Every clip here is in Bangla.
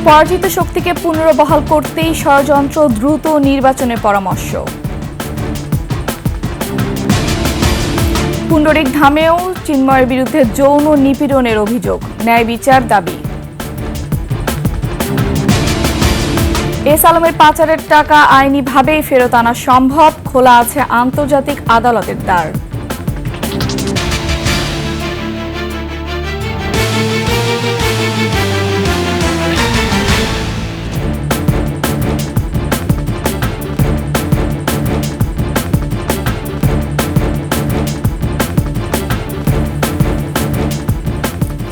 পরাজিত শক্তিকে পুনর্বহাল করতেই ষড়যন্ত্র, দ্রুত নির্বাচনের পরামর্শ। পুণ্ডরিকধামেও চিন্ময়ের বিরুদ্ধে যৌন নিপীড়নের অভিযোগ, ন্যায় বিচার দাবি। এস আলমের পাচারের টাকা আইনিভাবেই ফেরত আনা সম্ভব, খোলা আছে আন্তর্জাতিক আদালতের দ্বার।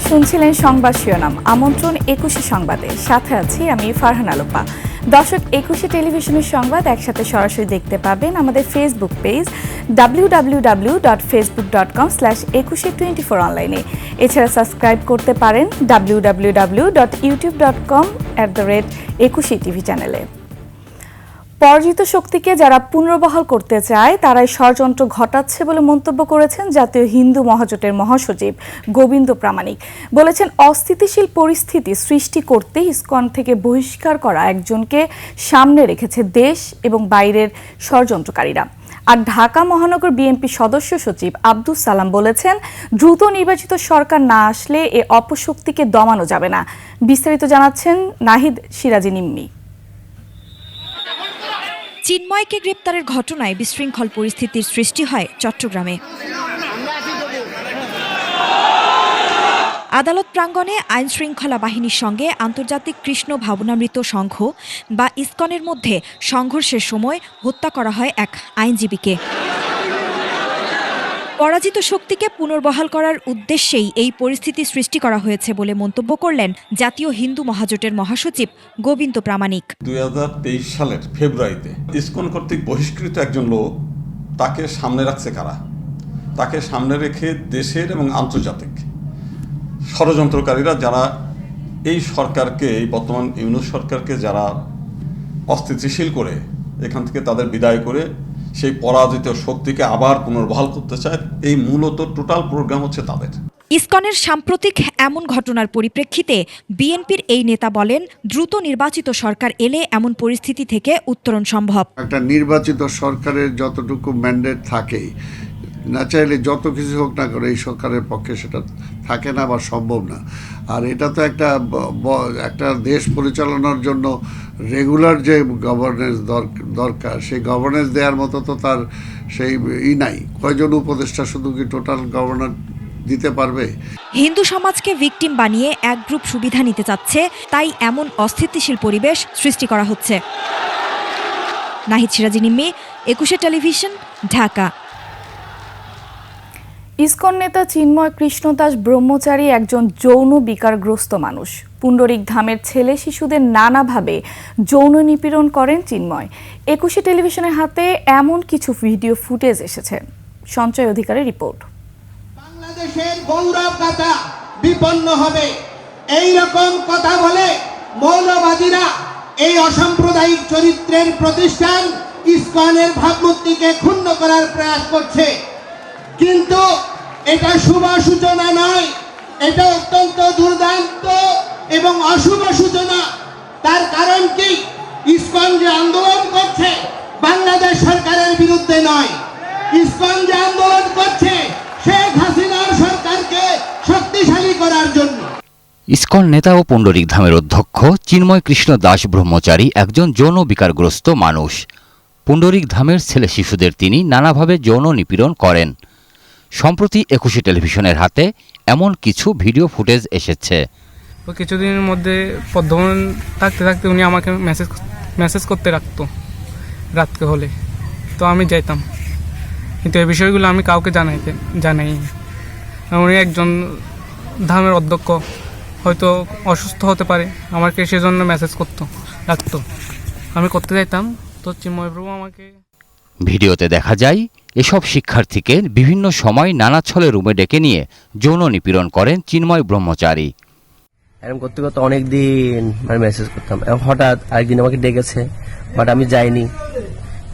শুনছিলেন সংবাদ শিরোনাম। আমন্ত্রণ 21 সংবাদে, সাথে আছি আমি ফারহান আলোপা। দর্শক, 21 টেলিভিশনের সংবাদ একসাথে সরাসরি দেখতে পাবেন আমাদের ফেসবুক পেজ www.facebook.com/2124 অনলাইনে। এছাড়া সাবস্ক্রাইব করতে পারেন www.youtube.com/21tv চ্যানেলে। পরাজিত শক্তিকে যারা পুনর্বহাল করতে চায় তারাই ষড়যন্ত্র ঘটাচ্ছে বলে মন্তব্য করেছেন জাতীয় হিন্দু মহাজোটের মহাসচিব গোবিন্দ প্রামাণিক। বলেছেন, অস্থিতিশীল পরিস্থিতি সৃষ্টি করতে ইসকন থেকে বহিষ্কার করা একজনকে সামনে রেখেছে দেশ এবং বাইরের ষড়যন্ত্রকারীরা। আর ঢাকা মহানগর বিএনপি সদস্য সচিব আব্দুস সালাম বলেছেন, দ্রুত নির্বাচিত সরকার না আসলে এ অপশক্তিকে দমানো যাবে না। বিস্তারিত জানাচ্ছেন নাহিদ সিরাজি নিম্মি। চিন্ময়কে গ্রেপ্তারের ঘটনায় বিশৃঙ্খল পরিস্থিতির সৃষ্টি হয় চট্টগ্রামে। আদালত প্রাঙ্গণে আইন শৃঙ্খলা বাহিনীর সঙ্গে আন্তর্জাতিক কৃষ্ণ ভাবনামৃত সংঘ বা ইসকনের মধ্যে সংঘর্ষের সময় হত্যা করা হয় এক আইনজীবীকে। পরাজিত শক্তিকে পুনর্বহাল করার উদ্দেশ্যেই এই পরিস্থিতি সৃষ্টি করা হয়েছে বলে মন্তব্য করলেন জাতীয় হিন্দু মহাজোটের মহাসচিব গোবিন্দ প্রামাণিক। 2023 সালের ফেব্রুয়ারিতে ইসকন কর্তৃক বহিষ্কৃত একজন লোক, তাকে সামনে রাখছে কারা? তাকে সামনে রেখে দেশের এবং আন্তর্জাতিক ষড়যন্ত্রকারীরা, যারা এই সরকারকে, এই বর্তমান ইউনূস সরকারকে যারা অস্থিতিশীল করে এখান থেকে তাদের বিদায় করে সেই পরাজিত শক্তিকে আবার পুনর্বহাল করতে চায়। এই মূলত টোটাল প্রোগ্রাম হচ্ছে তাদের। ইসকনের সাম্প্রতিক এমন ঘটনার পরিপ্রেক্ষিতে বিএনপির এই নেতা বলেন, দ্রুত নির্বাচিত সরকার এলে এমন পরিস্থিতি থেকে উত্তরণ সম্ভব। একটা নির্বাচিত সরকারের যতটুকু ম্যান্ডেট থাকে, না চাইলে যত কিছু হোক না করে এই সরকারের পক্ষে সেটা থাকে না বা সম্ভব না। আর এটা তো একটা দেশ পরিচালনার জন্য রেগুলার যে গভর্নেন্স দরকার, সেই গভর্নেন্স দেওয়ার মতো তো তার সেই নাই। কয়জন উপদেষ্টা শুধু কি টোটাল গভর্নর দিতে পারবে? হিন্দু সমাজকে ভিকটিম বানিয়ে এক গ্রুপ সুবিধা নিতে চাচ্ছে, তাই এমন অস্থিতিশীল পরিবেশ সৃষ্টি করা হচ্ছে। নাহিদ সিরাজি নিম্মি, 21 টেলিভিশন, ঢাকা। ইসকন নেতা চিন্ময় কৃষ্ণদাস ব্রহ্মচারী একজন যৌন বিকারগ্রস্ত মানুষ। পুণ্ডরিকধামের ছেলে শিশুদের নানাভাবে যৌন নিপীড়ন করেন চিন্ময়। 21 টেলিভিশনের হাতে এমন কিছু ভিডিও ফুটেজ এসেছে। সঞ্চয় অধিকারের রিপোর্ট। বাংলাদেশের গৌরব গাথা বিপন্ন হবে এই রকম কথা বলে মৌলবাদীরা এই অসাম্প্রদায়িক চরিত্রের প্রতিষ্ঠান ইসকনের ভাবমূর্তিকে ক্ষুণ্ণ করার প্রয়াস করছে। কিন্তু এটা শুভ সূচনা নয়, এটা অত্যন্ত দুর্দান্ত এবং অশুভ সূচনা। তার কারণ কি? ইসকন যে আন্দোলন করছে বাংলাদেশ সরকারের বিরুদ্ধে নয়, ইসকন যে আন্দোলন করছে শেখ হাসিনার সরকারকে শক্তিশালী করার জন্য। ইসকন নেতা ও পুণ্ডরিকধামের অধ্যক্ষ চিন্ময় কৃষ্ণ দাস ব্রহ্মচারী একজন যৌন বিকারগ্রস্ত মানুষ। পুণ্ডরিকধামের ছেলে শিশুদের তিনি নানাভাবে যৌন নিপীড়ন করেন। সম্প্রতি 21 টেলিভিশনের হাতে এমন কিছু ভিডিও ফুটেজ এসেছে। কিছুদিনের মধ্যে পদ্মবন থাকতে থাকতে উনি আমাকে মেসেজ করতে রাখতো রাতকে হলে, তো আমি যাইতাম, কিন্তু এই বিষয়গুলো আমি কাউকে জানাই। উনি একজন ধামের অধ্যক্ষ, হয়তো অসুস্থ হতে পারে, আমাকে সেজন্য মেসেজ রাখতো, আমি করতে যাইতাম। তো চিন্ময় প্রভু আমাকে ভিডিওতে দেখা যায় এসব শিক্ষার্থীকে বিভিন্ন সময় নানা ছলে রুমে ডেকে নিয়ে যৌন নিপীড়ন করেন চিন্ময় ব্রহ্মচারী। এরকম করতে করতে অনেকদিন মেসেজ করতাম, হঠাৎ আরেকদিন আমাকে ডেকেছে, বাট আমি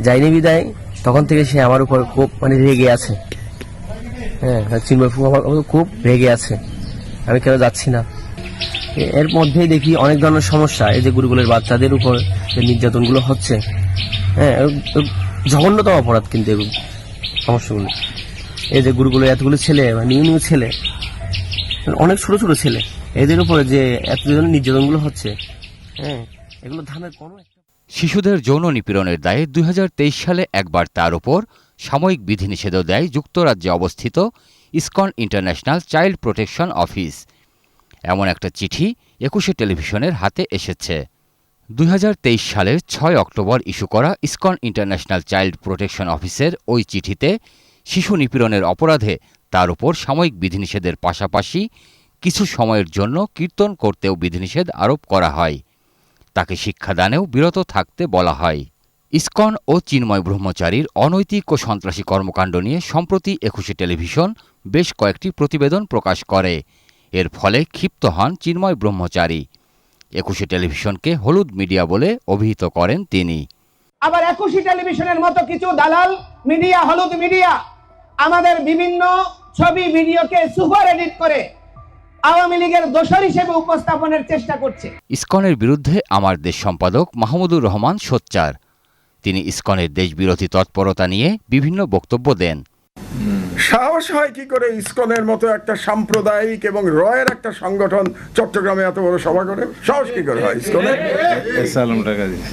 যাইনি বিদায় তখন থেকে সে আমার উপর খুব রেগে আছে। হ্যাঁ, চিন্ময় প্রভু আমার খুব রেগে আছে, আমি কেন যাচ্ছি না। এর মধ্যেই দেখি অনেক ধরনের সমস্যা, এই যে গুরুকুলের বাচ্চাদের উপর যে নির্যাতনগুলো হচ্ছে, হ্যাঁ, জঘন্যতম অপরাধ কিন্তু এগুলো সমস্যাগুলো। এই যে গুরুকুলের এতগুলো ছেলে, নিউ নিউ ছেলে, অনেক ছোট ছোট ছেলে, এদের উপরে যে এত ধরনের নির্যাতনগুলো হচ্ছে, হ্যাঁ, এগুলো ধামের কোনো একটা। শিশুদের যৌন নিপীড়নের দায়ে 2023 সালে একবার তার ওপর সাময়িক বিধিনিষেধও দেয় যুক্তরাজ্যে অবস্থিত ISKCON international child protection office. এমন একটা চিঠি 21 টেলিভিশনের হাতে এসেছে। 2023 সালের 6 অক্টোবর ইস্যু করা ইসকন ইন্টারন্যাশনাল চাইল্ড প্রোটেকশন অফিসের ওই চিঠিতে শিশু নিপীড়নের অপরাধে তার উপর সাময়িক বিধিনিষেধের পাশাপাশি কিছু সময়ের জন্য কীর্তন করতেও বিধিনিষেধ আরোপ করা হয়। তাকে শিক্ষাদানেও বিরত থাকতে বলা হয়। ইসকন ও চিন্ময় ব্রহ্মচারীর অনৈতিক ও সন্ত্রাসী কর্মকাণ্ড নিয়ে সম্প্রতি 21 টেলিভিশন বেশ কয়েকটি প্রতিবেদন প্রকাশ করে। এর ফলে ক্ষিপ্ত হন চিন্ময় ব্রহ্মচারী। 21 টেলিভিশনকে হলুদ মিডিয়া বলে অভিহিত করেন তিনি। আবার 21 টেলিভিশনের মতো কিছু দালাল মিডিয়া, হলুদ মিডিয়া, আমাদের বিভিন্ন ছবি ভিডিওকে সুপার এডিট করে আওয়ামী লীগের দোষর হিসেবে উপস্থাপনের চেষ্টা করছে। ইসকনের বিরুদ্ধে আমার দেশ সম্পাদক মাহমুদুর রহমান সোচ্চার। তিনি ইসকনের দেশবিরোধী তৎপরতা নিয়ে বিভিন্ন বক্তব্য দেন। সাহস হয় কি করে ইসকনের মতো একটা সাম্প্রদায়িক এবং রয়ের একটা সংগঠন চট্টগ্রামে এত বড় সভা করে? সাহস কি করে হয় ইসকনের?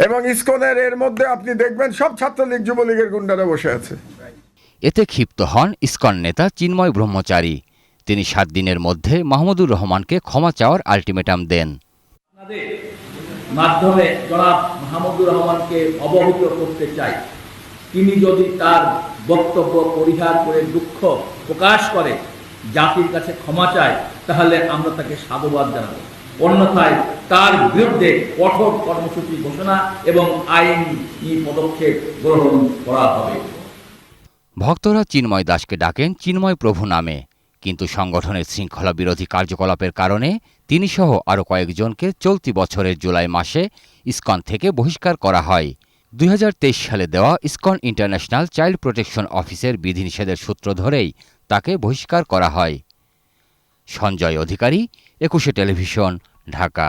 এবং ইসকনের এর মধ্যে আপনি দেখবেন সব ছাত্রলীগ যুবলীগের গুন্ডারা বসে আছে। এতে ক্ষিপ্ত হন ইসকন নেতা চিন্ময় ব্রহ্মচারী। তিনি 7 দিনের মধ্যে মাহমুদুর রহমানকে ক্ষমা চাওয়ার আলটিমেটাম দেন। মাধ্যমে জনাব মাহমুদুর রহমানকে অবহিত করতে চাই, তিনি যদি তার বক্তব্য পরিহার করে দুঃখ প্রকাশ করে জাতির কাছে ক্ষমা চায়, তাহলে আমরা তাকে সাধুবাদ জানাবো। অন্যথায় তার বিরুদ্ধে কঠোর কর্মসূচি ঘোষণা এবং আইনি পদক্ষেপ গ্রহণ করা হবে। ভক্তরা চিন্ময় দাসকে ডাকেন চিন্ময় প্রভু নামে, কিন্তু সংগঠনের শৃঙ্খলা বিরোধী কার্যকলাপের কারণে তিনি সহ আরও কয়েকজনকে চলতি বছরের জুলাই মাসে ইসকন থেকে বহিষ্কার করা হয়। 2023 সালে দেওয়া ইসকন ইন্টারন্যাশনাল চাইল্ড প্রোটেকশন অফিসের বিধিনিষেধের সূত্র ধরেই তাকে বহিষ্কার করা হয়। সঞ্জয় অধিকারী, 21 টেলিভিশন, ঢাকা।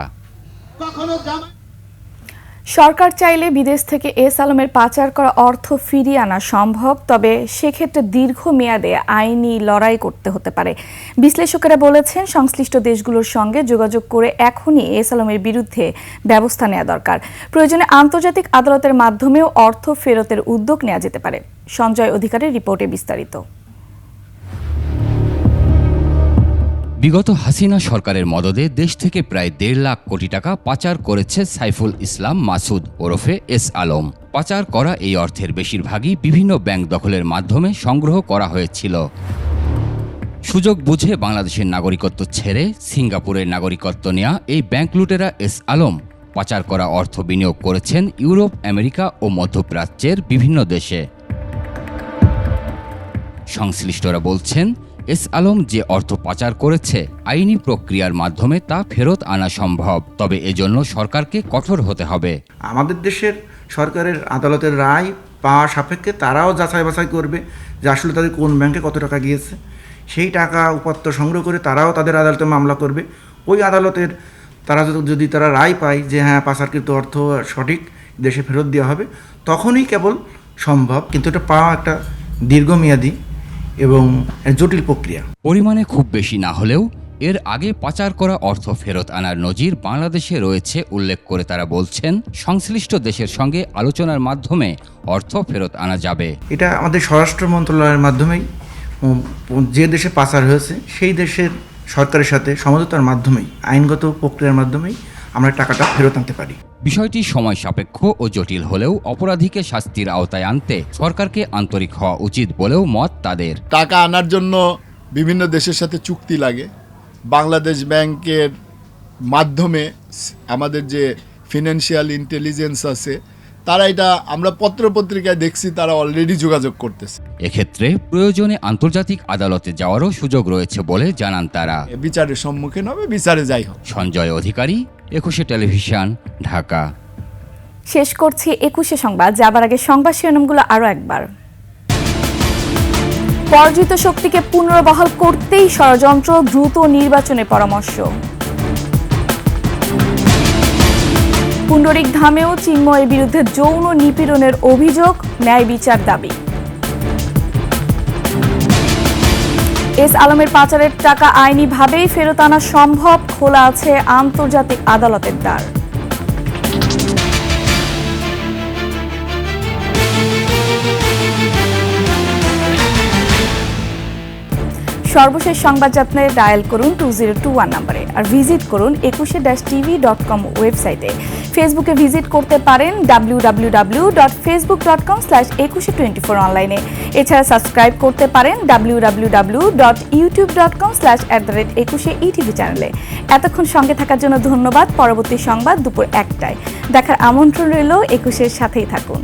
সরকার চাইলে বিদেশ থেকে এস আলমের পাচার করা অর্থ ফিরিয়ে আনা সম্ভব, তবে সেক্ষেত্রে দীর্ঘমেয়াদে আইনি লড়াই করতে হতে পারে। বিশ্লেষকেরা বলেছেন, সংশ্লিষ্ট দেশগুলোর সঙ্গে যোগাযোগ করে এখনই এস আলমের বিরুদ্ধে ব্যবস্থা নেওয়া দরকার। প্রয়োজনে আন্তর্জাতিক আদালতের মাধ্যমেও অর্থ ফেরতের উদ্যোগ নেওয়া যেতে পারে। সঞ্জয় অধিকারীর রিপোর্টে বিস্তারিত। বিগত হাসিনা সরকারের মদদে দেশ থেকে প্রায় 1.5 লাখ কোটি টাকা পাচার করেছে সাইফুল ইসলাম মাসুদ ওরফে এস আলম। পাচার করা এই অর্থের বেশিরভাগই বিভিন্ন ব্যাংক দখলের মাধ্যমে সংগ্রহ করা হয়েছিল। সুযোগ বুঝে বাংলাদেশের নাগরিকত্ব ছেড়ে সিঙ্গাপুরের নাগরিকত্ব নেওয়া এই ব্যাংক লুটেরা এস আলম পাচার করা অর্থ বিনিয়োগ করেছেন ইউরোপ, আমেরিকা ও মধ্যপ্রাচ্যের বিভিন্ন দেশে। সংশ্লিষ্টরা বলছেন, এস আলম যে অর্থ পাচার করেছে আইনি প্রক্রিয়ার মাধ্যমে তা ফেরত আনা সম্ভব, তবে এজন্য সরকারকে কঠোর হতে হবে। আমাদের দেশের সরকারের আদালতের রায় পাওয়া সাপেক্ষে তারাও যাচাই বাছাই করবে যে আসলে তাদের কোন ব্যাংকে কত টাকা গিয়েছে। সেই টাকা উপাত্ত সংগ্রহ করে তারাও তাদের আদালতে মামলা করবে। ওই আদালতের তারা যদি তারা রায় পায় যে হ্যাঁ পাচারকৃত অর্থ সঠিক, দেশে ফেরত দেওয়া হবে, তখনই কেবল সম্ভব। কিন্তু এটা পাওয়া একটা দীর্ঘমেয়াদী এবং জটিল প্রক্রিয়া। পরিমাণে খুব বেশি না হলেও এর আগে পাচার করা অর্থ ফেরত আনার নজির বাংলাদেশে রয়েছে উল্লেখ করে তারা বলছেন, সংশ্লিষ্ট দেশের সঙ্গে আলোচনার মাধ্যমে অর্থ ফেরত আনা যাবে। এটা আমাদের স্বরাষ্ট্র মন্ত্রণালয়ের মাধ্যমেই যে দেশে পাচার হয়েছে সেই দেশের সরকারের সাথে সমঝোতার মাধ্যমেই, আইনগত প্রক্রিয়ার মাধ্যমেই আমরা টাকাটা ফেরত আনতে পারি। বিষয়টি সময় সাপেক্ষ ও জটিল হলেও অপরাধীকে শাস্তির আওতায় আনতে সরকারকে আন্তরিক হওয়া উচিত বলেও মত তাদের। টাকা আনার জন্য বিভিন্ন দেশের সাথে চুক্তি লাগে। বাংলাদেশ ব্যাংকের মাধ্যমে আমাদের যে ফিনান্সিয়াল ইন্টেলিজেন্স আছে, তারা এটা আমরা পত্রপত্রিকায় দেখছি, তারা অলরেডি যোগাযোগ করতেছে। এক্ষেত্রে প্রয়োজনে আন্তর্জাতিক আদালতে যাওয়ারও সুযোগ রয়েছে বলে জানান তারা। বিচারের সম্মুখীন হবে, বিচারে যাই হোক। সঞ্জয় অধিকারী, 21 টেলিভিশন, ঢাকা। শেষ করছি 21 সংবাদ। যাবার আগে সংবাদ শিরোনামগুলো আরও একবার। পরাজিত শক্তিকে পুনর্বহাল করতেই ষড়যন্ত্র, দ্রুত নির্বাচনের পরামর্শ। পুণ্ডরিক ধামেও চিন্ময়ের বিরুদ্ধে যৌন নিপীড়নের অভিযোগ, ন্যায় বিচার দাবি। এস আলমের পাচারের টাকা আইনিভাবেই ফেরত আনা সম্ভব, খোলা আছে আন্তর্জাতিক আদালতের দ্বার। সর্বশেষ সংবাদ জানতে ডায়াল করুন 2021 নম্বরে আর ভিজিট করুন ekushe-tv.com ওয়েবসাইটে। ফেসবুকে ভিজিট করতে পারেন www.facebook.com/ekushe24 অনলাইনে। এছাড়া সাবস্ক্রাইব করতে পারেন www.youtube.com/@ekushe-etv চ্যানেলে। এতক্ষণ সঙ্গে থাকার জন্য ধন্যবাদ। পরবর্তী সংবাদ দুপুর 1টায় দেখার আমন্ত্রণ রইল। একুশের সাথেই থাকুন।